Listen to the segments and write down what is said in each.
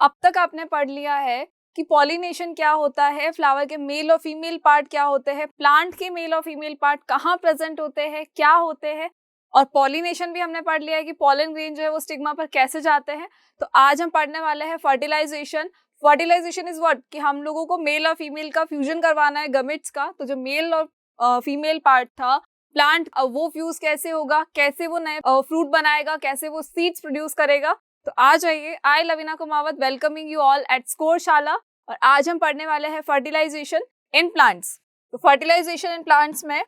अब तक आपने पढ़ लिया है कि पॉलिनेशन क्या होता है, फ्लावर के मेल और फीमेल पार्ट क्या होते हैं, प्लांट के मेल और फीमेल पार्ट कहाँ प्रेजेंट होते हैं, क्या होते हैं, और पॉलिनेशन भी हमने पढ़ लिया है कि पॉलन ग्रेन जो है वो स्टिग्मा पर कैसे जाते हैं। तो आज हम पढ़ने वाले हैं फर्टिलाइजेशन। फर्टिलाइजेशन इज व्हाट, कि हम लोगों को मेल और फीमेल का फ्यूजन करवाना है गमेट्स का। तो जो मेल और फीमेल पार्ट था प्लांट, वो फ्यूज कैसे होगा, कैसे वो नए फ्रूट बनाएगा, कैसे वो सीड्स प्रोड्यूस करेगा। तो आ जाइए, I Lavina Kumawat welcoming you all at score Shala. और आज हम पढ़ने वाले हैं फर्टिलाइजेशन इन प्लांट्स। तो फर्टिलाइजेशन इन प्लांट्स में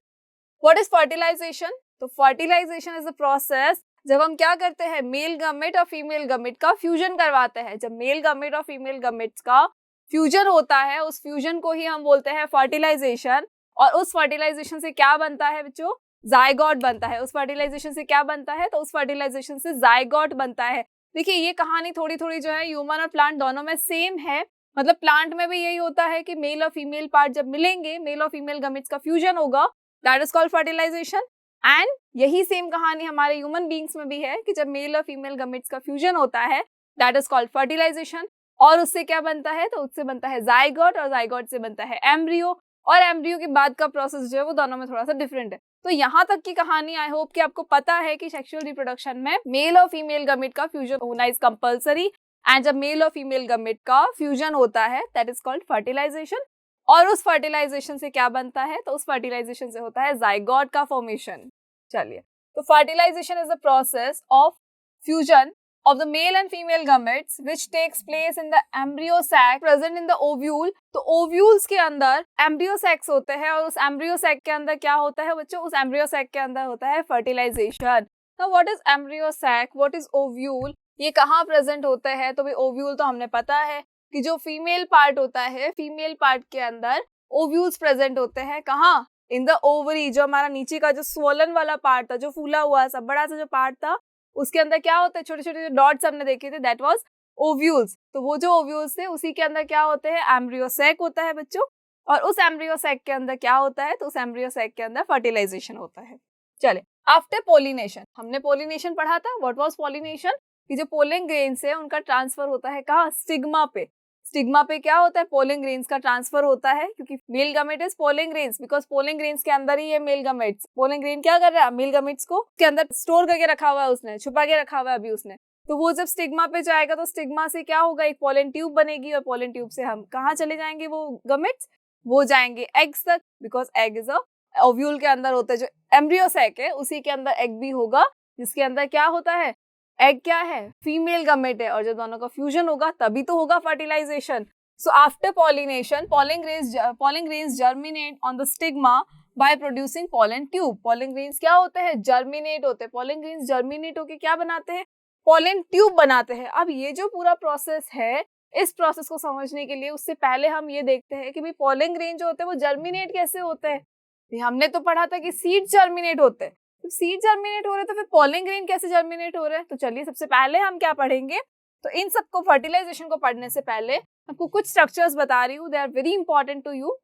व्हाट इज फर्टिलाइजेशन? तो फर्टिलाइजेशन इज द प्रोसेस जब हम क्या करते हैं, मेल गमेट और फीमेल गमेट का फ्यूजन करवाते हैं। जब मेल गमेट और फीमेल गमेट्स का फ्यूजन होता है, उस फ्यूजन को ही हम बोलते हैं फर्टिलाइजेशन। और उस फर्टिलाइजेशन से क्या बनता है बच्चों? जाइगोट बनता है। उस फर्टिलाइजेशन से क्या बनता है? तो उस फर्टिलाइजेशन से जाइगोट बनता है। देखिए ये कहानी थोड़ी थोड़ी जो है ह्यूमन और प्लांट दोनों में सेम है। मतलब प्लांट में भी यही होता है कि मेल और फीमेल पार्ट जब मिलेंगे, मेल और फीमेल गमेट्स का फ्यूजन होगा, that is called fertilisation. And यही सेम कहानी हमारे ह्यूमन बींग्स में भी है कि जब मेल और फीमेल गमेट्स का फ्यूजन होता है, दैट इज कॉल्ड फर्टिलाइजेशन। और उससे क्या बनता है? तो उससे बनता है जाइगोट, और जाइगोट से बनता है एम्ब्रियो। और एम्ब्रियो के बाद का प्रोसेस जो है वो दोनों में थोड़ा सा डिफरेंट है। तो यहाँ तक की कहानी आई होप कि आपको पता है कि सेक्सुअल रिप्रोडक्शन में मेल और फीमेल गमेट का फ्यूजन होना इज कंपल्सरी। एंड जब मेल और फीमेल गमेट का फ्यूजन होता है, दैट इज कॉल्ड फर्टिलाइजेशन। और उस फर्टिलाइजेशन से क्या बनता है? तो उस फर्टिलाइजेशन से होता है जाइगोट का फॉर्मेशन। चलिए, तो fertilisation is the process of fusion of the male and female gametes which takes place in the embryo sac present in the ovule। तो ovules के अंदर embryo sacs होते हैं, और उस embryo sac के अंदर क्या होता है बच्चों? उस embryo sac के अंदर होता है fertilization। Now what is embryo sac, what is ovule, ये कहाँ प्रेजेंट होते हैं? तो भाई ovule तो हमने पता है कि जो फीमेल पार्ट होता है, फीमेल पार्ट के अंदर ओव्यूल्स प्रेजेंट होते हैं। कहाँ? In the ovary. जो हमारा नीचे का जो स्वोलन वाला पार्ट था, जो फूला हुआ सा बड़ा सा जो पार्ट था, उसके अंदर क्या होता है? छोटे छोटे जो डॉट्स हमने देखे थे, दैट वाज ओव्यूल्स। तो वो जो ओव्यूल्स थे उसी के अंदर क्या होते हैं? एम्ब्रियो सैक होता है बच्चों। और उस एम्ब्रियो सैक के अंदर क्या होता है? तो उस एम्ब्रियो सैक के अंदर फर्टिलाइजेशन होता है। चले, आफ्टर पोलिनेशन, हमने पोलिनेशन पढ़ा था। What was pollination? कि जो पोलन ग्रेन्स है उनका ट्रांसफर होता है कहाँ? स्टिग्मा पे। स्टिग्मा पे क्या होता है? पोलन ग्रेन्स का ट्रांसफर होता है, क्योंकि male gamete is pollen grains, because pollen grains के अंदर ही है मेल गमेट्स। पोलन ग्रेन क्या कर रहा है? मेल गमेट्स को के अंदर स्टोर करके रखा हुआ है, उसने छुपा के रखा हुआ है अभी उसने। तो वो जब स्टिग्मा पे जाएगा तो स्टिग्मा से क्या होगा? एक पोलन ट्यूब बनेगी, और पोलन ट्यूब से हम कहाँ चले जाएंगे? वो गमेट्स वो जाएंगे एग्स तक, because egg is a ovule के अंदर होता है। जो एम्ब्रियो सैक है उसी के अंदर एग भी होगा, जिसके अंदर क्या होता है? एग क्या है? फीमेल गमेट है। और जब दोनों का फ्यूजन होगा तभी तो होगा fertilisation. So after pollination, pollen grains germinate on the stigma by producing pollen tube। pollen grains क्या होते हैं? germinate होते हैं। pollen grains germinate होके क्या बनाते हैं? pollen tube बनाते हैं। अब ये जो पूरा प्रोसेस है, इस प्रोसेस को समझने के लिए उससे पहले हम ये देखते हैं कि भाई pollen grain जो होते हैं वो germinate कैसे होते हैं। हमने तो पढ़ा था कि seed germinate होते हैं। तो सीड जर्मिनेट हो रहे तो फिर पोलन ग्रेन कैसे जर्मिनेट हो रहे हैं? तो चलिए सबसे पहले हम क्या पढ़ेंगे? तो इन सबको फर्टिलाइजेशन को पढ़ने से पहले आपको कुछ स्ट्रक्चर्स बता रही हूँ, they are very important to you.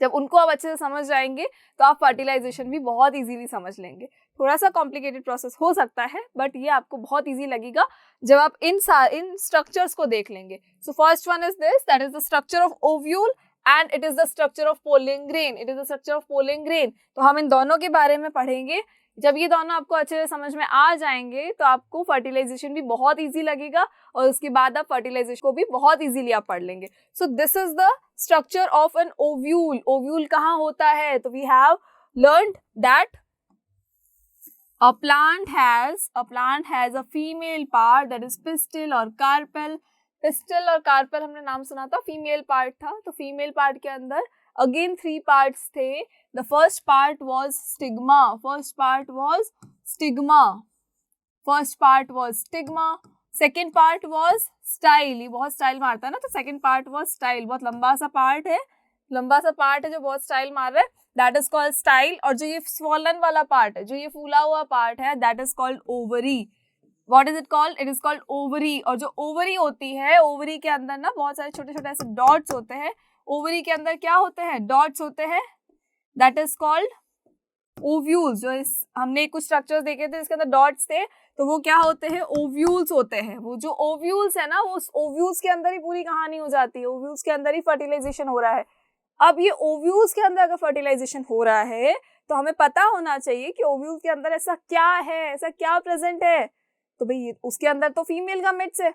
जब उनको आप अच्छे से समझ जाएंगे तो आप फर्टिलाइजेशन भी बहुत इजीली समझ लेंगे। थोड़ा सा कॉम्प्लिकेटेड प्रोसेस हो सकता है, बट ये आपको बहुत इजी लगेगा जब आप इन स्ट्रक्चर्स को देख लेंगे। So first one is this, that is the structure of ovule and it is the structure of pollen grain. It is the structure of pollen grain. तो हम इन दोनों के बारे में पढ़ेंगे। जब ये दोनों आपको अच्छे से समझ में आ जाएंगे तो आपको फर्टिलाइजेशन भी बहुत इजी लगेगा, और उसके बाद आप फर्टिलाइजेशन को भी बहुत इजीली आप पढ़ लेंगे। So this is the structure of an ovule. Ovule कहाँ होता है? तो we have learned that a plant has a female part, that is pistil और carpel। पिस्टल और कार्पेल हमने नाम सुना था, फीमेल पार्ट था। तो फीमेल पार्ट के अंदर अगेन 3 पार्ट्स थे। The first part was stigma. Second part was style. ये बहुत स्टाइल मारता है ना, तो सेकेंड पार्ट वाज स्टाइल। बहुत लंबा सा पार्ट है जो बहुत स्टाइल मार रहा है, दैट इज कॉल्ड स्टाइल। और जो ये स्वॉलन वाला पार्ट है, जो ये फूला हुआ पार्ट है, that is called ovary. What is it called? It is called ovary। और जो ओवरी होती है, ओवरी के अंदर ना बहुत सारे छोटे छोटे ऐसे डॉट्स होते हैं। ओवरी के अंदर क्या होते हैं? डॉट्स होते हैं, दैट इज कॉल्ड ओव्यूल्स। जो हमने कुछ स्ट्रक्चर्स देखे थे इसके अंदर डॉट्स थे, तो वो क्या होते हैं, ओव्यूल्स होते हैं। वो जो ओव्यूल्स है ना, वो उस ओव्यूल्स के अंदर ही पूरी कहानी हो जाती है, ओव्यूल्स के अंदर ही फर्टिलाइजेशन हो रहा है। अब ये ओव्यूल्स के अंदर अगर फर्टिलाइजेशन हो रहा है तो हमें पता होना चाहिए कि ओव्यूल के अंदर ऐसा क्या है, ऐसा क्या प्रेजेंट है। तो भाई उसके अंदर तो फीमेल गमेट्स है,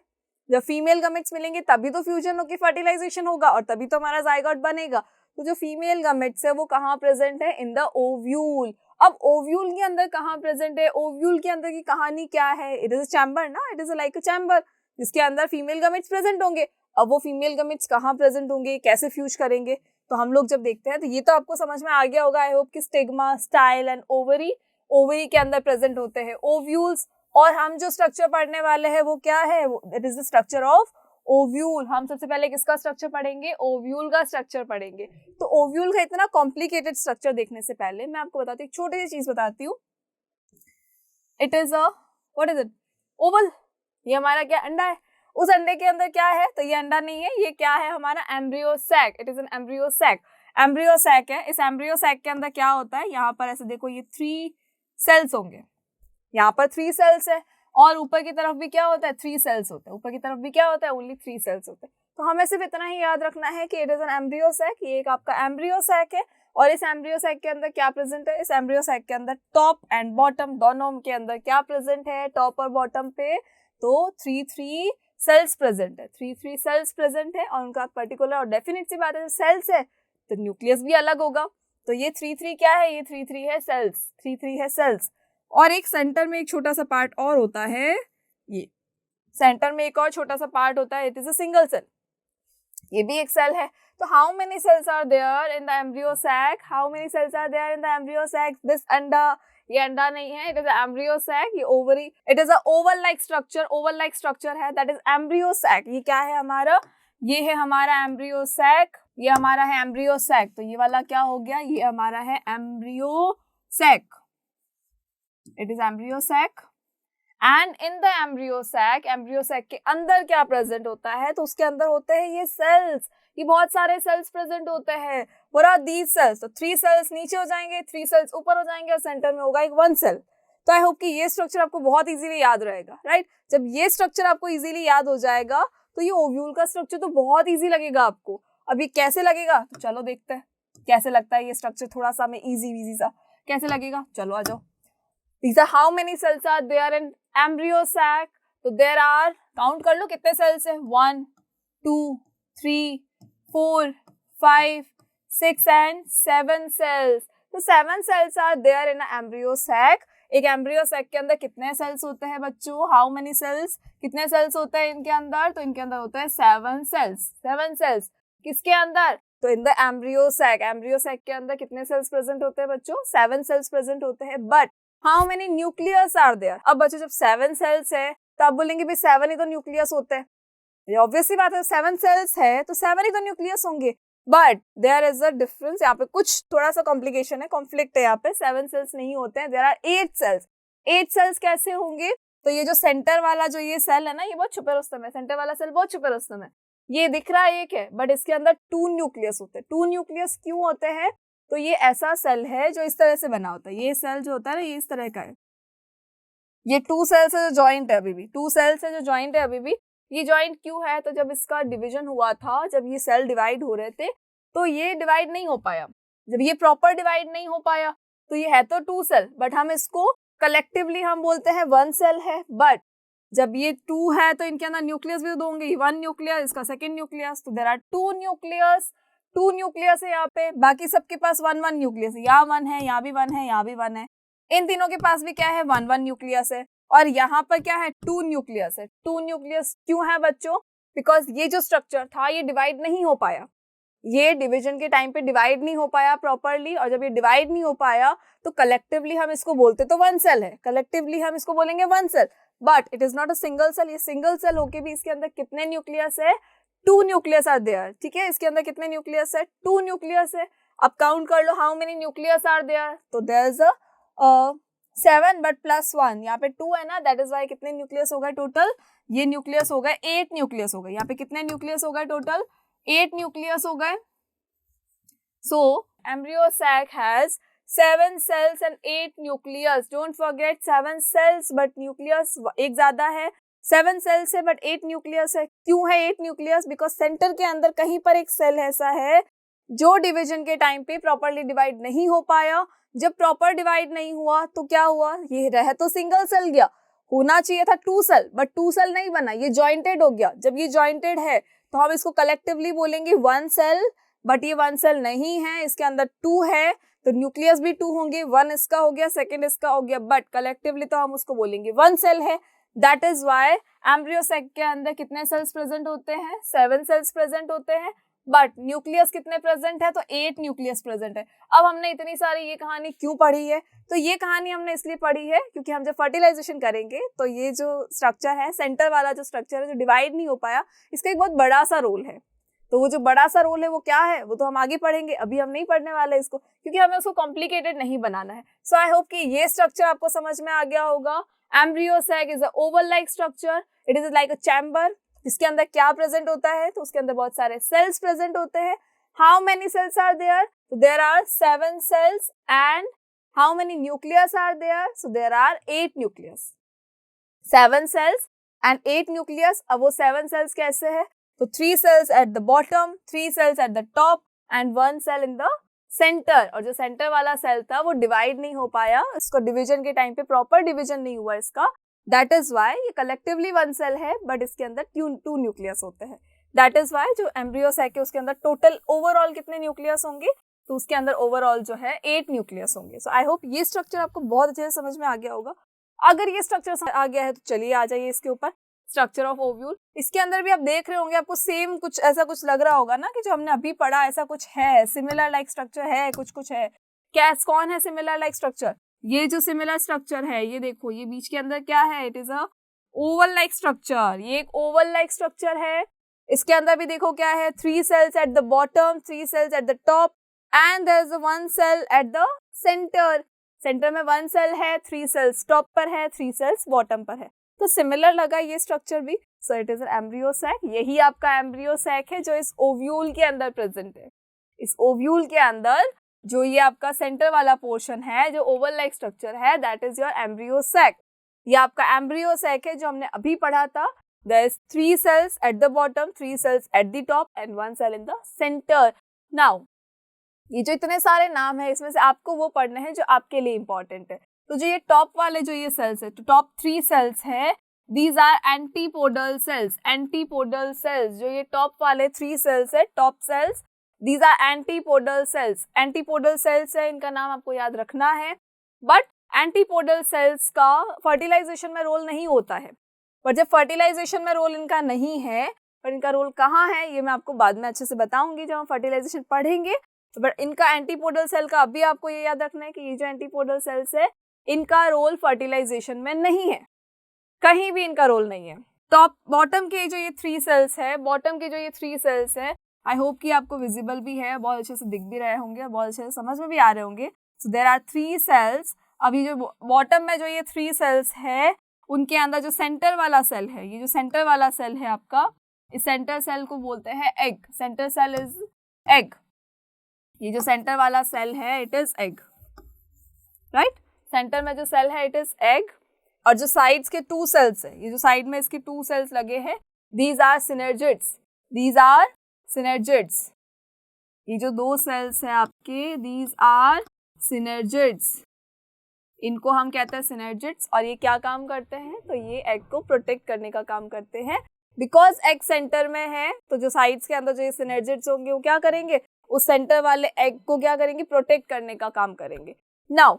जब फीमेल गमेट्स मिलेंगे तभी तो फ्यूजन होकर फर्टिलाइजेशन होगा और तभी तो हमारा जाइगोट बनेगा। तो जो फीमेल गमेट्स है वो कहाँ प्रेजेंट है, इन द ओव्यूल। अब ओव्यूल के अंदर कहाँ प्रेजेंट है, ओव्यूल के अंदर की कहानी क्या है, इट इज अ चैम्बर ना, it is like a chamber जिसके अंदर फीमेल गमेट्स प्रेजेंट होंगे। अब वो फीमेल गमेट्स कहाँ प्रेजेंट होंगे, कैसे फ्यूज करेंगे, तो हम लोग जब देखते हैं तो ये तो आपको समझ में आ गया होगा आई होप कि stigma, style and ovary, ovary के अंदर प्रेजेंट होते हैं ओव्यूल्स। और हम जो स्ट्रक्चर पढ़ने वाले हैं वो क्या है, it is the structure of ovule. हम सबसे पहले किसका स्ट्रक्चर पढ़ेंगे, ओव्यूल का स्ट्रक्चर पढ़ेंगे। तो ओव्यूल का इतना कॉम्प्लिकेटेड स्ट्रक्चर देखने से पहले मैं आपको बताती हूँ, छोटी सी चीज बताती हूँ। It is a what is it, Oval. ये हमारा क्या, अंडा है। उस अंडे के अंदर क्या है, तो ये अंडा नहीं है, ये क्या है, हमारा embryo sac. It is an embryo sac, embryo sac है। इस एम्ब्रियो सैक के अंदर क्या होता है, यहाँ पर ऐसे देखो ये 3 सेल्स होंगे, यहाँ पर 3 सेल्स है और ऊपर की तरफ भी क्या होता है, 3 सेल्स होते हैं। ऊपर की तरफ भी क्या होता है, ओनली 3 सेल्स होते हैं। तो हमें सिर्फ इतना ही याद रखना है कि it is an embryo sac, ये एक आपका एम्ब्रियो सैक है। और इस एम्ब्रियो सैक के अंदर क्या प्रेजेंट है, इस एम्ब्रियो सैक के अंदर टॉप एंड बॉटम दोनों के अंदर क्या प्रेजेंट है, टॉप और बॉटम पे तो 3 सेल्स प्रेजेंट है, 3 सेल्स प्रेजेंट है। और उनका पर्टिकुलर और डेफिनेट सी बात है, सेल्स है तो न्यूक्लियस भी अलग होगा। तो ये 3 क्या है, ये 3 है सेल्स, 3 है सेल्स। और एक सेंटर में एक छोटा सा पार्ट और होता है, ये सेंटर में एक और छोटा सा पार्ट होता है, it is a single cell, ये भी एक सेल है। तो how many cells are there in the embryo sac, how many cells are there in the embryo sac, this अंडा, ये अंडा नहीं है, इट इज एम्ब्रियो सैक, ये ovary, it is a oval like structure, oval like structure है, that is embryo sac. ये क्या है हमारा, ये है हमारा एम्ब्रियो सैक, ये हमारा है एम्ब्रियो सैक। तो ये वाला क्या हो गया, ये हमारा है embryo sac, it is embryo sac. And in the embryo sac के अंदर क्या प्रेजेंट होता है, तो उसके अंदर होते हैं ये सेल्स, ये बहुत सारे सेल्स प्रेजेंट होते हैं। व्हाट आर दीस सेल्स, तो 3 सेल्स नीचे हो जाएंगे, 3 सेल्स ऊपर हो जाएंगे और सेंटर में होगा एक 1 सेल। तो आई होप कि ये स्ट्रक्चर आपको बहुत इजीली याद रहेगा, राइट। जब ये स्ट्रक्चर आपको इजीली याद हो जाएगा तो ये ओव्यूल का स्ट्रक्चर तो बहुत इजी लगेगा आपको। अब ये कैसे लगेगा, तो चलो देखते हैं कैसे लगता है ये स्ट्रक्चर, थोड़ा सा हमें इजी सा कैसे लगेगा, चलो आ जाओ। These are how many cells are there in embryo sac? तो there are, काउंट कर लो कितने सेल्स है, 1 2 3 4 5 6 and 7 cells। तो 7 cells are there in an embryo sac। एक एम्ब्रियो सैक के अंदर कितने सेल्स होते हैं बच्चों, हाउ मेनी सेल्स, कितने सेल्स होते हैं इनके अंदर, तो इनके अंदर होता है 7 सेल्स। 7 सेल्स किसके अंदर, तो इन द एम्ब्रियो सैक के अंदर कितने सेल्स प्रेजेंट होते हैं बच्चों, 7 सेल्स प्रेजेंट होते हैं। But how many nucleus are there, अब बच्चों जब 7 सेल्स है तो आप बोलेंगे भी 7 ही तो न्यूक्लियस होते हैं, ये ऑब्वियसली बात है, 7 सेल्स है तो 7 ही तो न्यूक्लियस होंगे। But there is a difference, यहाँ पे कुछ थोड़ा सा कॉम्प्लिकेशन है, कॉन्फ्लिक्ट है यहाँ पे, 7 सेल्स नहीं होते हैं, देयर आर 8 सेल्स। 8 सेल्स कैसे होंगे, तो ये जो सेंटर वाला जो ये सेल है ना, ये बहुत छुपे रुस्तम है, सेंटर वाला सेल बहुत छुपे रुस्तम है, ये दिख रहा है एक है, बट इसके अंदर 2 न्यूक्लियस होते हैं। 2 न्यूक्लियस क्यों होते हैं, तो ये ऐसा सेल है जो इस तरह से बना होता है, ये सेल जो होता है ना ये इस तरह का है, ये 2 सेल्स है जो जॉइंट है अभी भी, 2 सेल्स है जो जॉइंट है अभी भी। ये जॉइंट क्यों है, तो जब इसका डिवीजन हुआ था, जब ये सेल डिवाइड हो रहे थे तो ये डिवाइड नहीं हो पाया, जब ये प्रॉपर डिवाइड नहीं हो पाया तो ये है तो 2 सेल, बट हम इसको कलेक्टिवली हम बोलते हैं 1 सेल है। बट जब ये 2 है तो इनके अंदर न्यूक्लियस भी तो होंगे, 1 न्यूक्लियस, इसका सेकंड न्यूक्लियस, तो देयर आर 2 न्यूक्लियस, 2 न्यूक्लियस है यहाँ पे, बाकी सबके पास 1 न्यूक्लियस है, यहाँ 1 है, यहाँ भी 1 है, यहाँ भी 1 है, इन तीनों के पास भी क्या है 1 न्यूक्लियस है। और यहाँ पर क्या है 2 न्यूक्लियस है। 2 न्यूक्लियस क्यों है बच्चों, बिकॉज ये जो स्ट्रक्चर था ये डिवाइड नहीं हो पाया, ये डिवीजन के टाइम पे डिवाइड नहीं हो पाया प्रॉपरली, और जब ये डिवाइड नहीं हो पाया तो कलेक्टिवली हम इसको बोलते तो 1 सेल है, कलेक्टिवली हम इसको बोलेंगे 1 cell, but it is not a single cell. ये सिंगल सेल होके भी इसके अंदर कितने न्यूक्लियस है, 2 न्यूक्लियस आर देयर, ठीक है, इसके अंदर कितने न्यूक्लियस है, 2 न्यूक्लियस है। अब काउंट कर लो how many nucleus are there, तो there is a 7 but plus 1, यहाँ पे 2 है ना, दैट इज वाई कितने न्यूक्लियस हो गए टोटल, ये न्यूक्लियस हो गए 8 न्यूक्लियस हो गए, यहाँ पे कितने न्यूक्लियस हो गए टोटल, 8 न्यूक्लियस हो गए। So embryo sac has 7 cells and 8 nucleus. Don't forget 7 cells but nucleus एक ज्यादा है. 7 cells है but 8 nucleus है. क्यों है 8 nucleus? Because सेंटर के अंदर कहीं पर एक सेल ऐसा है जो डिवीजन के टाइम पे प्रॉपरली डिवाइड नहीं हो पाया. जब प्रॉपर डिवाइड नहीं हुआ तो क्या हुआ, ये रह तो सिंगल सेल गया, होना चाहिए था 2 सेल बट 2 सेल नहीं बना, ये जॉइंटेड हो गया. जब ये जॉइंटेड है तो हम इसको कलेक्टिवली बोलेंगे 1 सेल, बट ये 1 सेल नहीं है, इसके अंदर 2 है तो न्यूक्लियस भी 2 होंगे. 1 इसका हो गया, सेकंड इसका हो गया, बट कलेक्टिवली तो हम उसको बोलेंगे 1 सेल है. That is why embryo sac के अंदर कितने सेल्स प्रेजेंट होते हैं, 7 सेल्स प्रेजेंट होते हैं, बट न्यूक्लियस कितने प्रेजेंट है, तो 8 न्यूक्लियस प्रेजेंट है. अब हमने इतनी सारी ये कहानी क्यों पढ़ी है, तो ये कहानी हमने इसलिए पढ़ी है क्योंकि हम जब फर्टिलाइजेशन करेंगे तो ये जो स्ट्रक्चर है, सेंटर वाला जो स्ट्रक्चर है जो डिवाइड नहीं हो पाया, इसका एक बहुत बड़ा सा रोल है. तो वो जो बड़ा सा रोल है वो क्या है, वो तो हम आगे पढ़ेंगे, अभी हम नहीं पढ़ने वाले इसको, क्योंकि हमें उसको कॉम्प्लिकेटेड नहीं बनाना है. सो आई होप कि ये स्ट्रक्चर आपको समझ में आ गया होगा. Embryo sac is a oval like structure. It is like a chamber. इसके अंदर क्या प्रेजेंट होता है, तो उसके अंदर बहुत सारे सेल्स प्रेजेंट होते हैं. How many cells are there, तो there are 7 cells. And how many nucleus are there, so there are 8 nucleus. 7 cells and 8 nucleus. अब वो 7 सेल्स कैसे है, तो 3 cells at the bottom, 3 cells at the top and 1 cell in the center. और जो center वाला cell था वो डिवाइड नहीं हो पाया, इसको डिवीजन के टाइम पे प्रॉपर डिवीजन नहीं हुआ इसका. दैट इज वाई ये कलेक्टिवली 1 सेल है बट इसके अंदर 2 न्यूक्लियस होते हैं. दैट इज वाई जो एम्ब्रियो सैक है उसके अंदर टोटल ओवरऑल कितने न्यूक्लियस होंगे, तो उसके अंदर ओवरऑल जो है 8 न्यूक्लियस होंगे. सो आई होप ये स्ट्रक्चर आपको बहुत अच्छे से समझ में आ गया होगा. अगर ये स्ट्रक्चर आ गया है तो चलिए आ जाइए इसके ऊपर. स्ट्रक्चर ऑफ ओव्यूल, इसके अंदर भी आप देख रहे होंगे, आपको सेम कुछ ऐसा कुछ लग रहा होगा ना कि जो हमने अभी पढ़ा ऐसा कुछ है, सिमिलर लाइक स्ट्रक्चर है, कुछ है. क्या कौन है सिमिलर लाइक स्ट्रक्चर, ये जो सिमिलर स्ट्रक्चर है ये देखो, ये बीच के अंदर क्या है, it is a oval like structure. ये एक ओवल लाइक स्ट्रक्चर है. इसके अंदर भी देखो क्या है, 3 cells at the bottom, 3 cells at the top and there is 1 cell at the center. Center में 1 सेल है, 3 सेल्स टॉप पर है, 3 सेल्स बॉटम पर है. तो सिमिलर लगा ये स्ट्रक्चर भी. So it is an embryo sac. यही आपका एम्ब्रियो सैक है जो इस ओव्यूल के अंदर प्रेजेंट है. इस ओव्यूल के अंदर जो ये आपका सेंटर वाला पोर्शन है जो ओवल लाइक स्ट्रक्चर है, that is your embryo sac. ये आपका एम्ब्रियो सैक है जो हमने अभी पढ़ा था. There is 3 cells at the bottom, 3 cells at the top and 1 cell in the center. Now ये जो इतने सारे नाम है इसमें से आपको वो पढ़ने हैं जो आपके लिए इंपॉर्टेंट है. तो जो ये टॉप वाले जो ये सेल्स है, तो टॉप 3 सेल्स है, these are antipodal cells. Antipodal cells, जो ये टॉप वाले 3 सेल्स है, top cells, these are antipodal cells. Antipodal cells है, इनका नाम आपको याद रखना है. बट एंटीपोडल सेल्स का फर्टिलाइजेशन में रोल नहीं होता है. पर जब फर्टिलाइजेशन में रोल इनका नहीं है, पर इनका रोल कहाँ है ये मैं आपको बाद में अच्छे से बताऊंगी जब हम फर्टिलाइजेशन पढ़ेंगे. तो बट इनका एंटीपोडल सेल का अभी आपको ये याद रखना है कि ये जो एंटीपोडल सेल्स है इनका रोल फर्टिलाइजेशन में नहीं है, कहीं भी इनका रोल नहीं है. टॉप बॉटम के जो ये 3 सेल्स है, बॉटम के जो ये 3 सेल्स है, आई होप कि आपको विजिबल भी है, बहुत अच्छे से दिख भी रहे होंगे, बहुत अच्छे से समझ में भी आ रहे होंगे. So there are 3 cells. अभी जो बॉटम में जो ये 3 सेल्स है उनके अंदर जो सेंटर वाला सेल है, ये जो सेंटर वाला सेल है आपका, इस सेंटर सेल को बोलते हैं egg. Center cell is egg. ये जो सेंटर वाला सेल है it is egg, right. Center में जो सेल है इट इज एग. और जो साइड्स के 2 सेल्स है, ये जो साइड में इसके 2 सेल्स लगे हैं, these are synergids. These are synergids. ये जो 2 सेल्स है आपके, दीज आर सिनर्जिड्स. इनको हम कहते हैं सिनर्जिड्स. और ये क्या काम करते हैं, तो ये एग को प्रोटेक्ट करने का काम करते हैं. बिकॉज एग सेंटर में है तो जो साइड्स के अंदर जो ये सिनर्जिड्स होंगे वो क्या करेंगे, उस सेंटर वाले एग को क्या करेंगे, प्रोटेक्ट करने का काम करेंगे. Now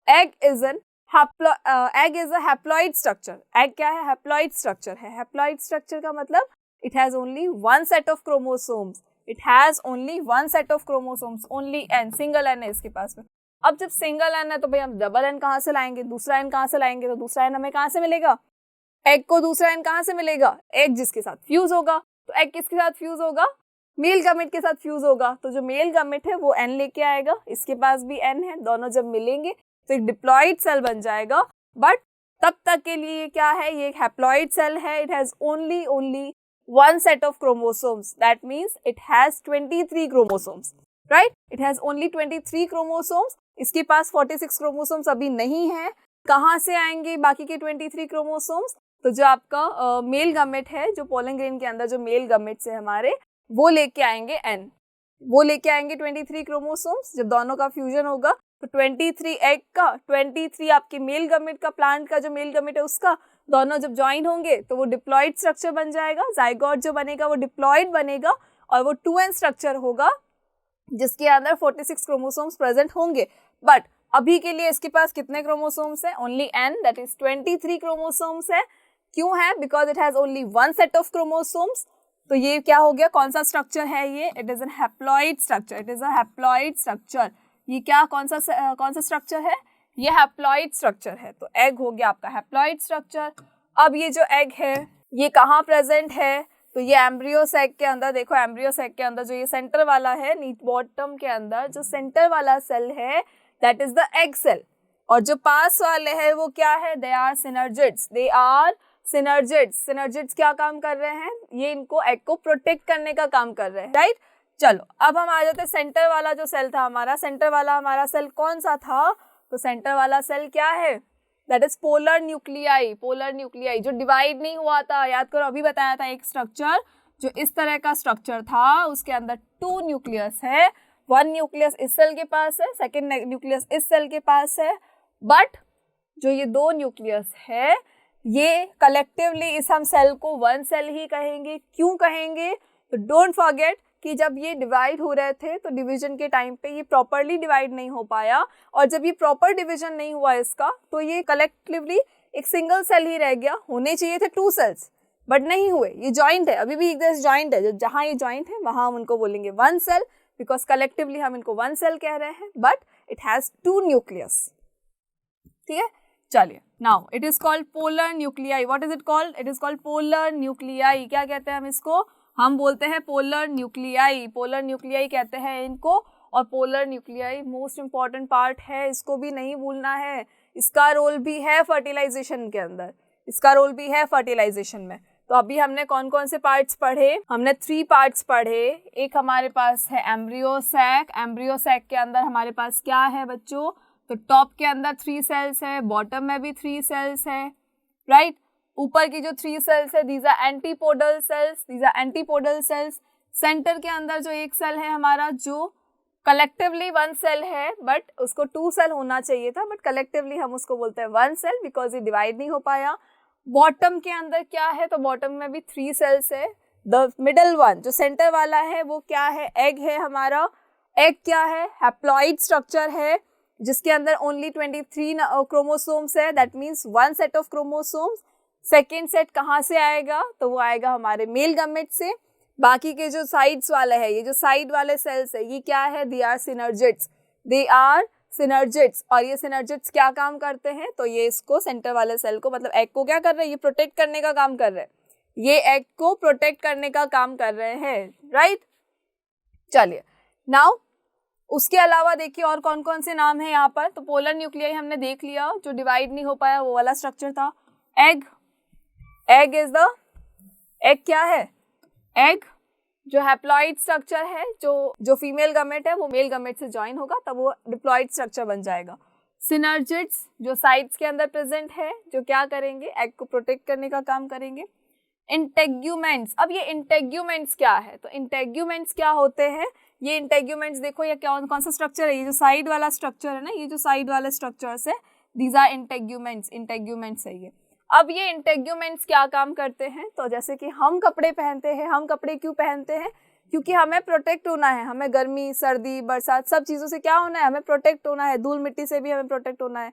egg is a haploid structure. Egg क्या है, हैप्लॉइड स्ट्रक्चर है. हैप्लॉइड स्ट्रक्चर का मतलब it has only 1 set of chromosomes. It has only 1 set of chromosomes, only n, single n है इसके पास में. अब जब सिंगल एन है तो भाई हम डबल एन कहाँ से लाएंगे, दूसरा एन कहाँ से लाएंगे, तो दूसरा एन हमें कहाँ से मिलेगा, एग को दूसरा एन कहाँ से मिलेगा, एग जिसके साथ फ्यूज होगा. तो एग किसके साथ फ्यूज होगा, मेल गमेट के साथ फ्यूज होगा. तो जो मेल गमेट है वो एन लेके आएगा, इसके पास भी एन है, दोनों जब मिलेंगे तो एक डिप्लॉइड सेल बन जाएगा. बट तब तक के लिए क्या है, ये एक हैप्लॉइड सेल है. It has only 1 set of chromosomes. That means it has 23 chromosomes, right. It has only 23 chromosomes. इसके पास 46 क्रोमोसोम्स अभी नहीं है। कहाँ से आएंगे बाकी के 23 क्रोमोसोम्स? तो जो आपका मेल गमेट है, जो पोलन ग्रेन के अंदर जो मेल गमेट्स है हमारे, वो लेके आएंगे N, वो लेके आएंगे 23 क्रोमोसोम्स। जब दोनों का फ्यूजन होगा तो 23 एग का, 23 आपके मेल गमेट का, प्लांट का जो मेल गमेट है उसका, दोनों जब ज्वाइन होंगे तो वो डिप्लॉइड स्ट्रक्चर बन जाएगा। जाइगोट जो बनेगा वो डिप्लॉइड बनेगा और वो 2n स्ट्रक्चर होगा जिसके अंदर 46 क्रोमोसोम्स प्रेजेंट होंगे। बट अभी के लिए इसके पास कितने क्रोमोसोम्स हैं? Only n, that is 23 chromosomes है। क्यों है? Because it has only one set of chromosomes. तो ये क्या हो गया? कौन सा स्ट्रक्चर है ये? It is N haploid structure, it is a haploid structure. ये क्या कौन सा स्ट्रक्चर है? ये हैप्लॉइड स्ट्रक्चर है। तो एग हो गया आपका हैप्लॉइड स्ट्रक्चर। अब ये जो एग है ये कहाँ प्रेजेंट है? तो ये एम्ब्रियो सैक के अंदर, देखो एम्ब्रियो सैक के अंदर जो ये सेंटर वाला है, नीट बॉटम के अंदर जो सेंटर वाला सेल है that is the egg cell. और जो पास वाले हैं वो क्या है? They are synergids, they are synergids. Synergids क्या काम कर रहे हैं? ये इनको एग को प्रोटेक्ट करने का काम कर रहे हैं, राइट। चलो अब हम आ जाते हैं सेंटर वाला जो सेल था हमारा। सेंटर वाला हमारा सेल कौन सा था? तो सेंटर वाला सेल क्या है? That is polar nuclei. Polar nuclei जो डिवाइड नहीं हुआ था, याद करो अभी बताया था, एक स्ट्रक्चर जो इस तरह का स्ट्रक्चर था उसके अंदर 2 न्यूक्लियस है। 1 न्यूक्लियस इस सेल के पास है, सेकेंड न्यूक्लियस इस सेल के पास है। बट जो ये 2 न्यूक्लियस है ये कलेक्टिवली इस हम सेल को 1 सेल ही कहेंगे। क्यों कहेंगे? तो डोंट फॉरगेट कि जब ये डिवाइड हो रहे थे तो डिवीजन के टाइम पे ये प्रॉपरली डिवाइड नहीं हो पाया, और जब ये प्रॉपर डिवीजन नहीं हुआ इसका तो ये कलेक्टिवली एक सिंगल सेल ही रह गया। होने चाहिए थे 2 सेल्स बट नहीं हुए, ये जॉइंट है, अभी भी एक जैसे जॉइंट है। जहाँ ये जॉइंट है वहाँ हम उनको बोलेंगे 1 सेल, बिकॉज कलेक्टिवली हम इनको 1 सेल कह रहे हैं, बट इट हैज 2 न्यूक्लियस। ठीक है, चलिए now it is called polar nuclei. What is it called? It is called polar nuclei. क्या कहते हैं हम इसको? हम बोलते हैं पोलर न्यूक्लियाई। पोलर न्यूक्लियाई कहते हैं इनको। और polar nuclei most important part है, इसको भी नहीं भूलना है। इसका रोल भी है फर्टिलाइजेशन के अंदर, इसका रोल भी है फर्टिलाइजेशन में। तो अभी हमने कौन कौन से पार्ट्स पढ़े? हमने 3 पार्ट्स पढ़े। एक हमारे पास है एम्ब्रियो सैक। एम्ब्रियो सैक के अंदर हमारे पास क्या है बच्चों? तो टॉप के अंदर 3 सेल्स है, बॉटम में भी 3 सेल्स है, राइट। ऊपर की जो 3 सेल्स है these are antipodal cells, these are antipodal cells. Center के अंदर जो एक सेल है हमारा जो कलेक्टिवली 1 सेल है, बट उसको 2 सेल होना चाहिए था, बट कलेक्टिवली हम उसको बोलते हैं 1 सेल बिकॉज ये डिवाइड नहीं हो पाया। बॉटम के अंदर क्या है? तो बॉटम में भी 3 सेल्स है। द मिडल वन जो सेंटर वाला है वो क्या है? एग है हमारा। एग क्या है? हैप्लॉइड स्ट्रक्चर है जिसके अंदर ओनली 23 क्रोमोसोम्स है, that means 1 set of chromosomes. Second set कहाँ से आएगा? तो वो आएगा हमारे मेल गमेट से। बाकी के जो साइड्स वाले हैं, ये जो साइड वाले सेल्स है ये क्या है? They are synergids, they are synergids. और ये सिनर्जिड्स क्या काम करते हैं? तो ये इसको सेंटर वाले सेल को, मतलब एग को क्या कर रहे हैं? ये प्रोटेक्ट करने का काम कर रहे हैं, ये एग को प्रोटेक्ट करने का काम कर रहे हैं, राइट। चलिए नाउ उसके अलावा देखिए और कौन कौन से नाम है यहाँ पर। तो पोलर न्यूक्लियाई हमने देख लिया, जो डिवाइड नहीं हो पाया वो वाला स्ट्रक्चर था। Egg, egg is the, egg क्या है? एग जो हैप्लॉइड स्ट्रक्चर है, जो फीमेल गमेट है वो मेल गमेट से ज्वाइन होगा तब वो डिप्लॉइड स्ट्रक्चर बन जाएगा। सिनर्जिड्स जो साइड्स के अंदर प्रेजेंट है, जो क्या करेंगे? एग को प्रोटेक्ट करने का काम करेंगे। इंटेग्यूमेंट्स, अब ये इंटेग्यूमेंट्स क्या है? तो इंटेग्यूमेंट्स क्या होते हैं? ये इंटेग्यूमेंट्स देखो, ये कौन सा स्ट्रक्चर है? ये जो साइड वाला स्ट्रक्चर है ना, ये जो साइड वाले स्ट्रक्चर्स है दीज आर इंटेग्यूमेंट्स, इंटेग्यूमेंट्स है ये। अब ये इंटेग्यूमेंट्स क्या काम करते हैं? तो जैसे कि हम कपड़े पहनते हैं, हम कपड़े क्यों पहनते हैं? क्योंकि हमें प्रोटेक्ट होना है, हमें गर्मी सर्दी बरसात सब चीज़ों से क्या होना है? हमें प्रोटेक्ट होना है, धूल मिट्टी से भी हमें प्रोटेक्ट होना है।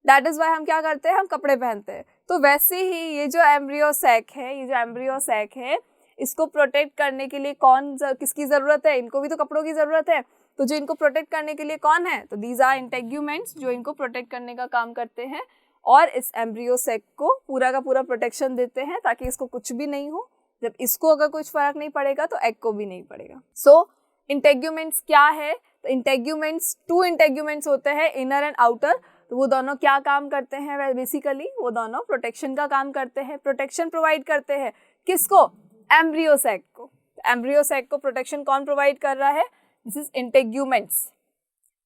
दैट इज़ वाई हम क्या करते हैं? हम कपड़े पहनते हैं। तो वैसे ही ये जो एम्ब्रियो सैक है, ये जो एम्ब्रियो सैक है, इसको प्रोटेक्ट करने के लिए किसकी ज़रूरत है? इनको भी तो कपड़ों की ज़रूरत है। तो जो इनको प्रोटेक्ट करने के लिए कौन है? तो दीज आर इंटेग्यूमेंट्स जो इनको प्रोटेक्ट करने का काम करते हैं और इस एम्ब्रियो सैक को पूरा का पूरा प्रोटेक्शन देते हैं ताकि इसको कुछ भी नहीं हो। जब इसको अगर कुछ फर्क नहीं पड़ेगा तो एग को भी नहीं पड़ेगा। सो इंटेग्यूमेंट्स क्या है? तो इंटेग्यूमेंट्स 2 इंटेग्यूमेंट्स होते हैं, इनर एंड आउटर। तो वो दोनों क्या काम करते हैं? बेसिकली वो दोनों प्रोटेक्शन का काम करते हैं, प्रोटेक्शन प्रोवाइड करते हैं। किसको? एम्ब्रियो सैक को। एम्ब्रियो सैक को प्रोटेक्शन कौन प्रोवाइड कर रहा है? This is integuments.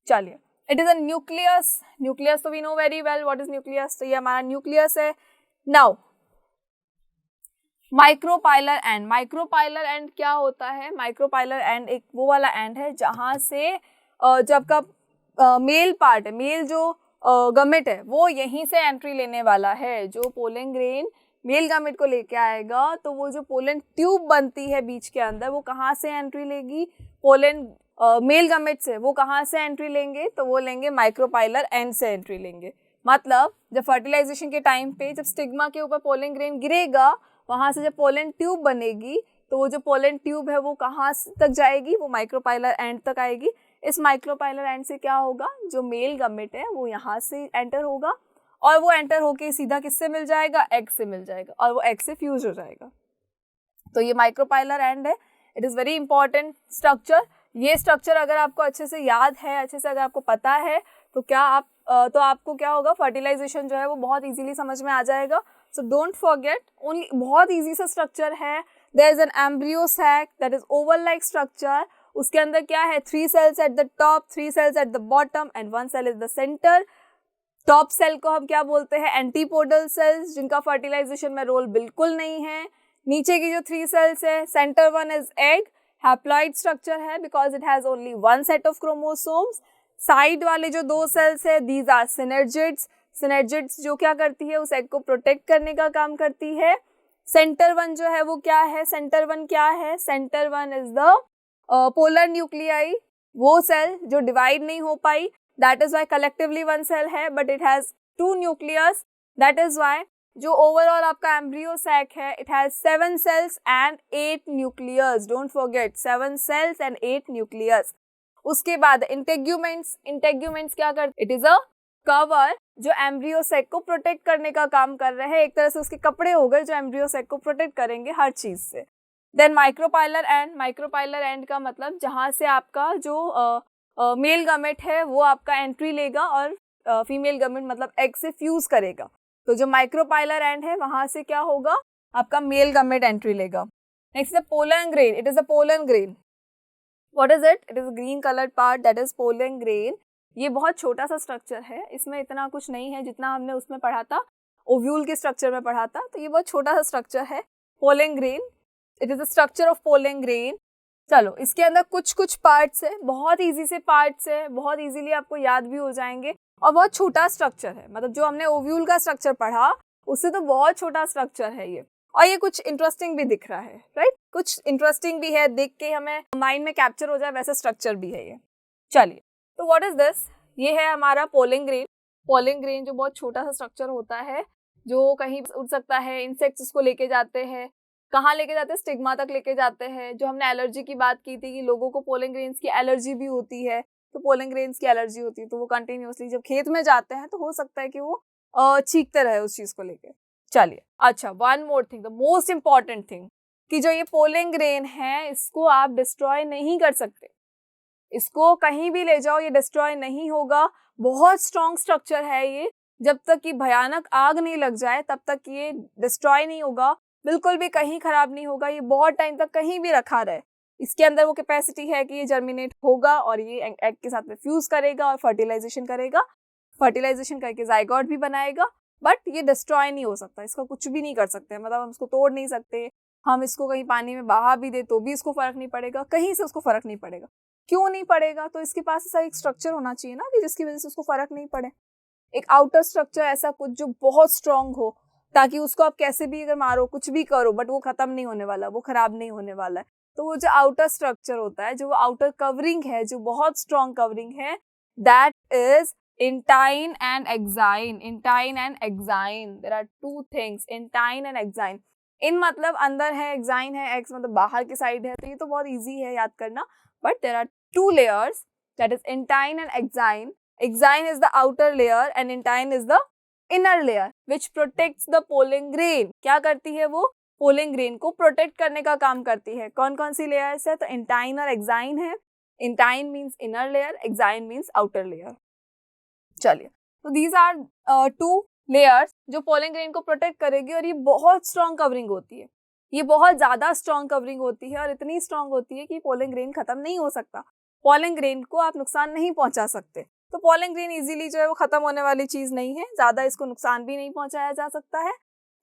चलिए it is a nucleus. Nucleus तो we know very well what is nucleus. तो ये हमारा न्यूक्लियस है. Now micropylar end. Micropylar end क्या होता है? माइक्रोपाइलर एंड एक वो वाला एंड है जहां से जब का मेल पार्ट है, मेल जो गमेट है वो यहीं से एंट्री लेने वाला है. जो पोलन ग्रेन मेल गमेट को लेके आएगा तो वो जो पोलन ट्यूब बनती है बीच के अंदर वो कहाँ से एंट्री लेगी? पोलन मेल गमेट से. वो कहाँ से एंट्री लेंगे? तो वो लेंगे माइक्रोपाइलर एंड से एंट्री लेंगे. मतलब जब फर्टिलाइजेशन के टाइम पे जब स्टिग्मा के ऊपर पोलन ग्रेन गिरेगा वहां से जब पोलन ट्यूब बनेगी तो वो जो पोलन ट्यूब है वो कहाँ तक जाएगी? वो माइक्रोपाइलर एंड तक आएगी. इस माइक्रोपाइलर एंड से क्या होगा? जो मेल गमेट है वो यहाँ से एंटर होगा और वो एंटर होके सीधा किससे मिल जाएगा? एग से मिल जाएगा और वो एग से फ्यूज हो जाएगा. तो ये माइक्रोपाइलर एंड है. It is very important structure. ये स्ट्रक्चर अगर आपको अच्छे से याद है, अच्छे से अगर आपको पता है तो क्या आप तो आपको क्या होगा? फर्टिलाइजेशन जो है वो बहुत इजीली समझ में आ जाएगा. So don't forget. ओनली बहुत इजी सा स्ट्रक्चर है. There is an embryo sac that is oval like structure. उसके अंदर क्या है? 3 cells at the top, 3 cells at the bottom and 1 cell is the center. Top cell को हम क्या बोलते हैं? एंटीपोडल सेल्स, जिनका फर्टिलाइजेशन में रोल बिल्कुल नहीं है. नीचे की जो 3 cells है, center one is egg. Haploid structure है because it has only 1 set of chromosomes. Side वाले जो 2 cells है दीज आर सिनर्जिड्स. सिनर्जिड्स जो क्या करती है? उस एग को प्रोटेक्ट करने का काम करती है. सेंटर वन जो है वो क्या है? सेंटर वन क्या है? Center one is the polar nuclei. वो सेल जो डिवाइड नहीं हो पाई, that is why collectively 1 cell है but it has 2 nucleus. That is why जो ओवरऑल आपका एम्ब्रियो सैक है it has 7 cells and 8 nucleus. Don't forget 7 cells and 8 nucleus. उसके बाद इंटेग्यूमेंट्स. इंटेग्यूमेंट्स क्या करते? इट इज अ कवर जो embryo sac को प्रोटेक्ट करने का काम कर रहे हैं. एक तरह से उसके कपड़े हो गए जो एम्ब्रियो सैक को प्रोटेक्ट करेंगे हर चीज से. Then micropylar end. Micropylar end का मतलब जहां से आपका जो मेल गमेट है वो आपका एंट्री लेगा और फीमेल गमेट मतलब एग से फ्यूज करेगा. तो जो माइक्रोपाइलर एंड है वहां से क्या होगा? आपका मेल गमेट एंट्री लेगा. Next the pollen grain. It is a pollen grain. What is it? It is green coloured part that is pollen grain. ये बहुत छोटा सा स्ट्रक्चर है. इसमें इतना कुछ नहीं है जितना हमने उसमें पढ़ा था, ओव्यूल के स्ट्रक्चर में पढ़ा था. तो ये बहुत छोटा सा स्ट्रक्चर है pollen grain. It is the structure of pollen grain. चलो इसके अंदर कुछ कुछ पार्ट्स है, बहुत इजी से पार्ट्स है, बहुत इजीली आपको याद भी हो जाएंगे और बहुत छोटा स्ट्रक्चर है. मतलब जो हमने ओव्यूल का स्ट्रक्चर पढ़ा उससे तो बहुत छोटा स्ट्रक्चर है ये. और ये कुछ इंटरेस्टिंग भी दिख रहा है, राइट? कुछ इंटरेस्टिंग भी है, देख के हमें माइंड में कैप्चर हो जाए वैसा स्ट्रक्चर भी है ये. चलिए तो व्हाट इज दिस? ये है हमारा पोलन ग्रेन. पोलन ग्रेन जो बहुत छोटा सा स्ट्रक्चर होता है जो कहीं उड़ सकता है. इंसेक्ट्स उसको लेके जाते हैं. कहाँ लेके जाते हैं? स्टिग्मा तक लेके जाते हैं. जो हमने एलर्जी की बात की थी कि लोगों को पोलन ग्रेन्स की एलर्जी भी होती है, तो पोलन ग्रेन्स की एलर्जी होती है तो वो कंटिन्यूअसली जब खेत में जाते हैं तो हो सकता है कि वो चीखते रहे उस चीज को लेके. चलिए अच्छा, one more thing, the most important thing, कि जो ये पोलन ग्रेन है इसको आप डिस्ट्रॉय नहीं कर सकते. इसको कहीं भी ले जाओ ये डिस्ट्रॉय नहीं होगा. बहुत स्ट्रॉन्ग स्ट्रक्चर है ये. जब तक कि भयानक आग नहीं लग जाए तब तक ये डिस्ट्रॉय नहीं होगा. बिल्कुल भी कहीं खराब नहीं होगा. ये बहुत टाइम तक कहीं भी रखा रहे. इसके अंदर वो कैपेसिटी है कि ये जर्मिनेट होगा और ये एग के साथ में फ्यूज करेगा और फर्टिलाइजेशन करेगा. फर्टिलाइजेशन करके जाइगोट भी बनाएगा. बट ये डिस्ट्रॉय नहीं हो सकता. इसका कुछ भी नहीं कर सकते. मतलब हम इसको तोड़ नहीं सकते. हम इसको कहीं पानी में बहा भी दे तो भी इसको फर्क नहीं पड़ेगा. कहीं से उसको फर्क नहीं पड़ेगा. क्यों नहीं पड़ेगा? तो इसके पास ऐसा एक स्ट्रक्चर होना चाहिए ना कि जिसकी वजह से उसको फर्क नहीं पड़े. एक आउटर स्ट्रक्चर ऐसा कुछ जो बहुत स्ट्रांग हो ताकि उसको आप कैसे भी अगर मारो कुछ भी करो बट वो खत्म नहीं होने वाला, वो खराब नहीं होने वाला है. तो वो जो आउटर स्ट्रक्चर होता है, जो वो आउटर कवरिंग है, जो बहुत स्ट्रांग कवरिंग है, that is intine and exine. Intine and exine, there are two things, intine and exine. In मतलब अंदर है, एक्साइन है, एक्स मतलब बाहर की साइड है. तो ये तो बहुत ईजी है याद करना. But there are two layers, that is intine and exine. Exine is the outer layer and intine is the inner layer which protects the pollen grain. क्या करती है वो? pollen grain को प्रोटेक्ट करने का काम करती है. कौन कौन सी लेयर्स है? तो intine और exine है. intine means inner layer, exine means outer layer. चलिए, तो these are two layers जो pollen grain को प्रोटेक्ट करेगी और ये बहुत स्ट्रॉन्ग कवरिंग होती है. ये बहुत ज्यादा स्ट्रॉन्ग कवरिंग होती है और इतनी स्ट्रॉन्ग होती है कि pollen grain खत्म नहीं हो सकता. pollen grain को आप नुकसान नहीं पहुंचा सकते. तो पोलन ग्रेन इजीली जो है वो खत्म होने वाली चीज नहीं है, ज्यादा इसको नुकसान भी नहीं पहुंचाया जा सकता है।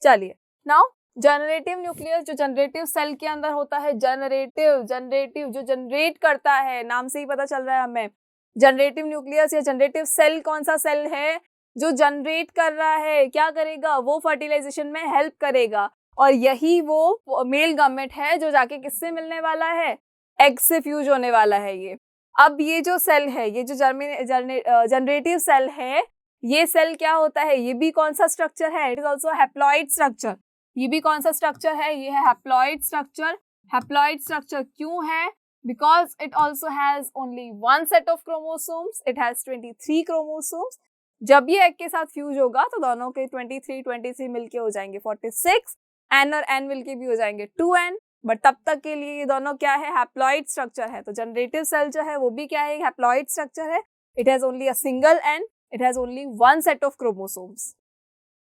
चलिए नाउ जनरेटिव न्यूक्लियस जो जनरेटिव सेल के अंदर होता है, जनरेटिव जो जनरेट करता है, नाम से ही पता चल रहा है हमें। जनरेटिव न्यूक्लियस या जनरेटिव सेल कौन सा सेल है? जो जनरेट कर रहा है, क्या करेगा वो? फर्टिलाइजेशन में हेल्प करेगा। और यही वो मेल गैमेट है जो जाके किससे मिलने वाला है? एग से फ्यूज होने वाला है ये। अब ये जो सेल है, ये जो जनरेटिव सेल है, ये सेल क्या होता है? ये भी कौन सा स्ट्रक्चर है? It is also haploid structure. ये भी कौन सा स्ट्रक्चर है? ये है हैप्लॉइड स्ट्रक्चर। हैप्लॉइड स्ट्रक्चर क्यों है? Because it also has only one set of chromosomes. It has 23 chromosomes. जब ये एग के साथ फ्यूज होगा तो दोनों के 23 मिलके हो जाएंगे 46, N और N मिलके भी हो जाएंगे 2N, बट तब तक के लिए ये दोनों क्या है? हैप्लॉइड स्ट्रक्चर है। तो जनरेटिव सेल जो है वो भी क्या है? हैप्लॉइड स्ट्रक्चर है। It has only a single N, it has only one set of chromosomes.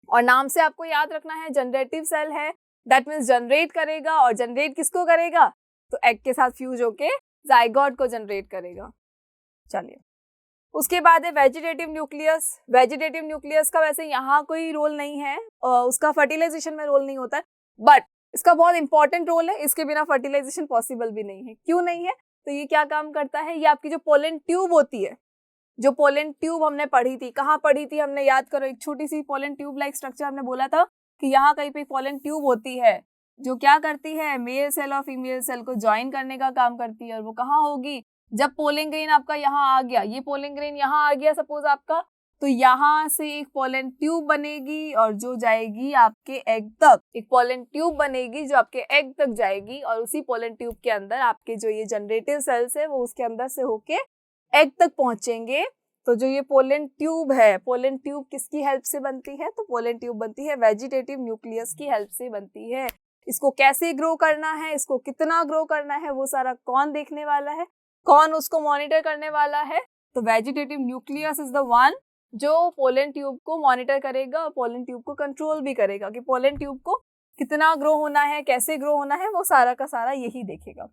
और नाम से आपको याद रखना है जनरेटिव सेल है, दैट मीन्स जनरेट करेगा। और जनरेट किसको करेगा? तो एग के साथ फ्यूज होके जाइगोट को जनरेट करेगा। चलिए उसके बाद है वेजिटेटिव न्यूक्लियस। वेजिटेटिव न्यूक्लियस का वैसे यहाँ कोई रोल नहीं है, उसका फर्टिलाइजेशन में रोल नहीं होता है, बट इसका बहुत इंपॉर्टेंट रोल है। इसके बिना फर्टिलाइजेशन पॉसिबल भी नहीं है। क्यों नहीं है? तो ये क्या काम करता है? ये आपकी जो पोलन ट्यूब होती है, जो पोलन ट्यूब हमने पढ़ी थी, कहाँ पढ़ी थी हमने? याद करो, एक छोटी सी पोलन ट्यूब लाइक स्ट्रक्चर हमने बोला था कि यहाँ कहीं पे पोलन ट्यूब होती है जो क्या करती है? मेल सेल और फीमेल सेल को ज्वाइन करने का काम करती है। और वो कहाँ होगी? जब पोलन ग्रेन आपका यहाँ आ गया, ये पोलन ग्रेन यहाँ आ गया सपोज आपका, तो यहाँ से एक पोलन ट्यूब बनेगी और जो जाएगी आपके एग तक। एक पोलन ट्यूब बनेगी जो आपके एग तक जाएगी और उसी पोलन ट्यूब के अंदर आपके जो ये जनरेटिव सेल्स है वो उसके अंदर से होके एग तक पहुंचेंगे। तो जो ये पोलन ट्यूब है, पोलन ट्यूब किसकी हेल्प से बनती है? तो पोलन ट्यूब बनती है वेजिटेटिव न्यूक्लियस की हेल्प से बनती है। इसको कैसे ग्रो करना है, इसको कितना ग्रो करना है, वो सारा कौन देखने वाला है? कौन उसको मॉनिटर करने वाला है? तो vegetative nucleus is the one जो पोलन ट्यूब को मॉनिटर करेगा, पोलन ट्यूब को कंट्रोल भी करेगा कि पोलन ट्यूब को कितना ग्रो होना है, कैसे ग्रो होना है, वो सारा का सारा यही देखेगा।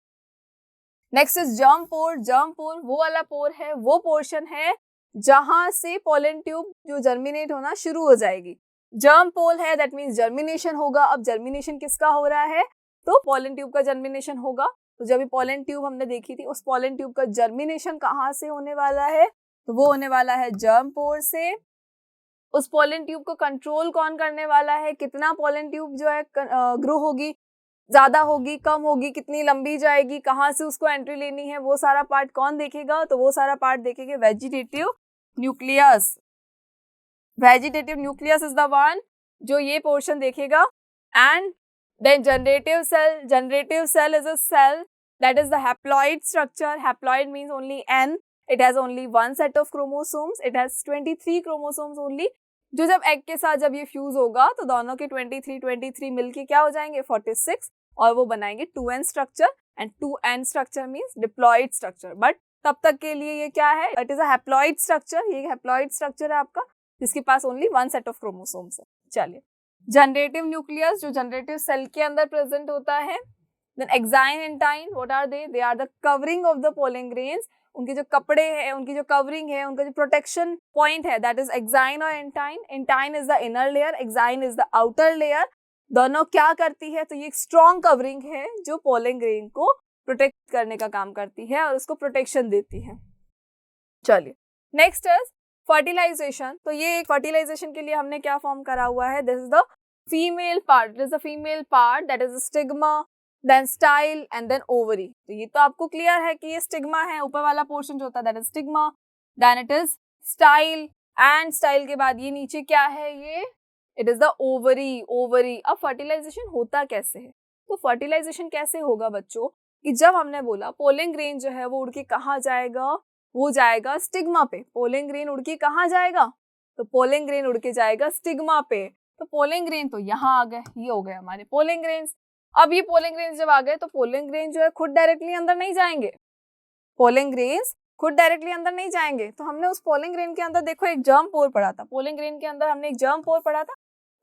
Next is germ pore. Germ pore वो वाला पोर है, वो पोर्शन है जहां से पोलन ट्यूब जो जर्मिनेट होना शुरू हो जाएगी। जर्म पोल है, दैट मीन्स जर्मिनेशन होगा। अब जर्मिनेशन किसका हो रहा है? तो पोलन ट्यूब का जर्मिनेशन होगा। तो जब ये पोलन ट्यूब हमने देखी थी, उस पोलन ट्यूब का जर्मिनेशन कहाँ से होने वाला है? तो वो होने वाला है जर्म पोर से। उस पोलन ट्यूब को कंट्रोल कौन करने वाला है? कितना पोलन ट्यूब जो है ग्रो होगी, ज्यादा होगी, कम होगी, कितनी लंबी जाएगी, कहाँ से उसको एंट्री लेनी है, वो सारा पार्ट कौन देखेगा? तो वो सारा पार्ट देखेंगे vegetative nucleus. Vegetative nucleus is the one जो ये पोर्शन देखेगा। And then generative cell. Generative cell is a cell that is the haploid structure. Haploid means only N. It has only one set of chromosomes. It has 23 chromosomes only. जो जब egg के साथ जब ये fuse होगा तो दोनों के 23 मिलके क्या हो जाएंगे? 46, और वो बनाएंगे 2N structure. And 2N structure means diploid structure. But तब तक के लिए ये क्या है? It is a haploid structure. ये हैप्लॉइड स्ट्रक्चर है आपका जिसके पास only one set of chromosomes है। चलिए जनरेटिव न्यूक्लियस जो जनरेटिव सेल के अंदर प्रेजेंट होता है। Then exine and intine, what are they? They are the covering of the pollen grains. उनके जो कपड़े हैं, उनकी जो कवरिंग है, उनका जो प्रोटेक्शन पॉइंट है, that is exine और intine. Intine is the inner layer, exine is the outer layer. दोनों क्या करती है? तो ये एक स्ट्रॉन्ग कवरिंग है जो पोलन ग्रेन को प्रोटेक्ट करने का काम करती है और उसको प्रोटेक्शन देती है। चलिए नेक्स्ट इज फर्टिलाइजेशन। तो ये फर्टिलाइजेशन के लिए हमने क्या फॉर्म करा हुआ है? This is the female part. This is the female part, that is stigma, then style and then ovary. तो ये तो आपको क्लियर है कि ये स्टिग्मा है, ऊपर वाला पोर्शन जो होता है that is stigma, then it is style, and style के बाद ये नीचे क्या है? ये it is the ovary. Ovary. अब फर्टिलाइजेशन होता कैसे है? तो फर्टिलाइजेशन कैसे होगा बच्चों कि जब हमने बोला पोलन ग्रेन जो है वो उड़ के कहाँ जाएगा? वो जाएगा स्टिग्मा पे। पोलन ग्रेन उड़ के कहाँ जाएगा? तो पोलन ग्रेन उड़ के जाएगा स्टिग्मा पे। तो पोलन ग्रेन तो यहाँ आ गए, ये हो गए हमारे पोलन ग्रेन्स। अब ये पोलन ग्रेन्स जब आ गए तो पोलन ग्रेन जो है खुद डायरेक्टली अंदर नहीं जाएंगे। पोलन ग्रेन्स खुद डायरेक्टली अंदर नहीं जाएंगे। तो हमने उस पोलन ग्रेन के अंदर देखो एक जर्म पोर पढ़ा था। पोलन ग्रेन के अंदर हमने एक जर्म पोर पढ़ा था।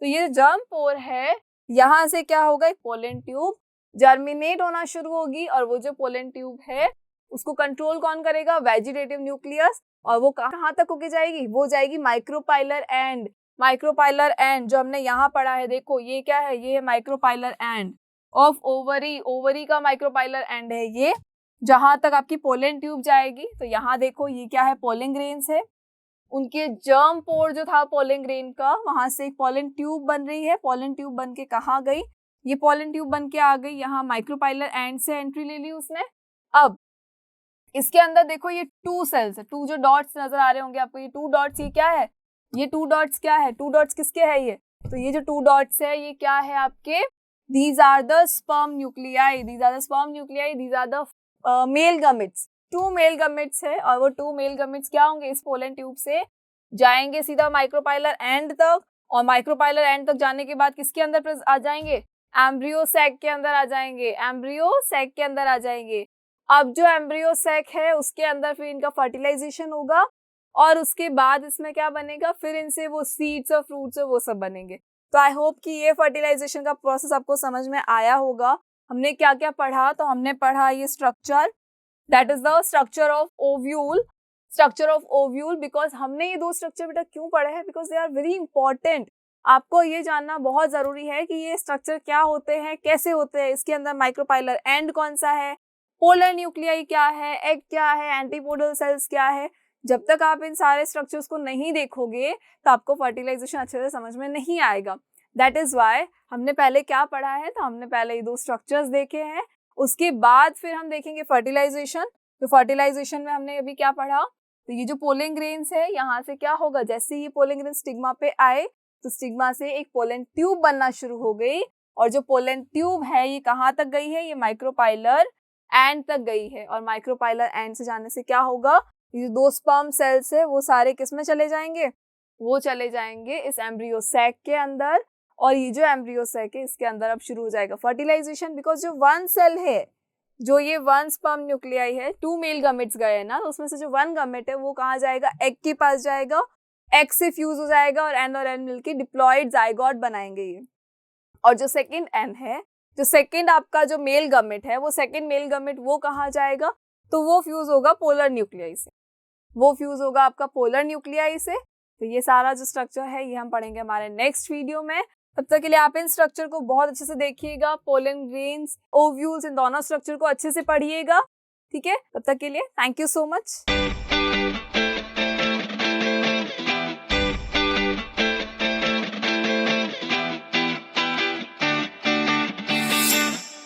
तो ये जर्म पोर है, यहाँ से क्या होगा? एक पोलन ट्यूब जर्मिनेट होना शुरू होगी और वो जो पोलन ट्यूब है उसको कंट्रोल कौन करेगा? Vegetative nucleus. और वो कहाँ तक होके जाएगी, वो जाएगी माइक्रोपाइलर एंड। माइक्रोपाइलर एंड जो हमने यहाँ पढ़ा है, देखो ये क्या है, ये है micropylar end of ovary. Ovary का माइक्रोपाइलर एंड है ये, जहां तक आपकी पोलन ट्यूब जाएगी। तो यहाँ देखो ये क्या है, पोलन ग्रेन्स है, उनके जर्म पोर जो था पोलन ग्रेन का, वहां से एक पोलन ट्यूब बन रही है। पोलन ट्यूब बन के कहाँ गई, ये पोलन ट्यूब बन के आ गई यहाँ माइक्रोपाइलर एंड से एंट्री ले ली उसने। अब इसके अंदर देखो ये 2 सेल्स है, 2 जो डॉट्स नजर आ रहे होंगे आपको, ये 2 डॉट्स, ये क्या है, ये 2 डॉट्स क्या है, 2 डॉट्स किसके है ये, तो ये जो 2 डॉट्स है ये क्या है आपके, these are the sperm nuclei, these are the sperm nuclei, these are the male gametes, 2 male gametes है। और वो 2 मेल गमेट्स क्या होंगे, इस पोलन ट्यूब से जाएंगे सीधा माइक्रोपाइलर एंड तक, और माइक्रोपाइलर एंड तक जाने के बाद किसके अंदर आ जाएंगे, एम्ब्रियो सैक के अंदर आ जाएंगे, एम्ब्रियो सैक के अंदर आ जाएंगे। अब जो एम्ब्रियो सैक है उसके अंदर फिर इनका फर्टिलाइजेशन होगा, और उसके बाद इसमें क्या बनेगा, फिर इनसे वो सीड्स और फ्रूट्स वो सब बनेंगे। तो आई होप कि ये फर्टिलाइजेशन का प्रोसेस आपको समझ में आया होगा। हमने क्या क्या पढ़ा, तो हमने पढ़ा ये structure, that is the structure of ovule, structure of ovule. Because हमने ये 2 स्ट्रक्चर बेटा क्यों पढ़े हैं, because they are very important. आपको ये जानना बहुत जरूरी है कि ये स्ट्रक्चर क्या होते हैं, कैसे होते हैं, इसके अंदर माइक्रोपाइलर एंड कौन सा है, पोलर न्यूक्लियाई क्या है, एग क्या है, एंटीपोडल सेल्स क्या है। जब तक आप इन सारे स्ट्रक्चर्स को नहीं देखोगे तो आपको फर्टिलाइजेशन अच्छे से समझ में नहीं आएगा। दैट इज वाई हमने पहले क्या पढ़ा है, तो हमने पहले ये 2 स्ट्रक्चर्स देखे हैं, उसके बाद फिर हम देखेंगे फर्टिलाइजेशन। तो फर्टिलाइजेशन में हमने अभी क्या पढ़ा, तो ये जो पोलन ग्रेन्स है यहाँ से क्या होगा, जैसे ये पोलन ग्रेन स्टिग्मा पे आए तो स्टिग्मा से एक पोलन ट्यूब बनना शुरू हो गई, और जो पोलन ट्यूब है ये कहाँ तक गई है, ये माइक्रोपाइलर एंड तक गई है। और माइक्रोपाइलर एंड से जाने से क्या होगा, ये जो 2 स्पर्म सेल्स है वो सारे किस में चले जाएंगे, वो चले जाएंगे इस एम्ब्रियो सैक के अंदर। और ये जो एम्ब्रियो सैक है इसके अंदर अब शुरू हो जाएगा फर्टिलाइजेशन। बिकॉज जो 1 सेल है, जो ये 1 स्पर्म न्यूक्लियाई है, 2 मेल गमेट्स गए ना, तो उसमें से जो 1 गमेट है वो कहाँ जाएगा, एग के पास जाएगा, एग से फ्यूज हो जाएगा और एन मिलके डिप्लॉइड जाइगोट बनाएंगे ये। और जो सेकंड एन है, जो सेकंड आपका जो मेल गमेट है, वो सेकंड मेल गमेट वो कहाँ जाएगा, तो वो फ्यूज होगा पोलर न्यूक्लियाई से, वो फ्यूज होगा आपका पोलर न्यूक्लियाई से। तो ये सारा जो स्ट्रक्चर है ये हम पढ़ेंगे हमारे नेक्स्ट वीडियो में। तब तक के लिए आप इन स्ट्रक्चर को बहुत अच्छे से देखिएगा, पोलन ग्रेन्स, ओव्यूल्स, इन दोनों स्ट्रक्चर को अच्छे से पढ़िएगा, ठीक है। तब तक के लिए थैंक यू सो मच।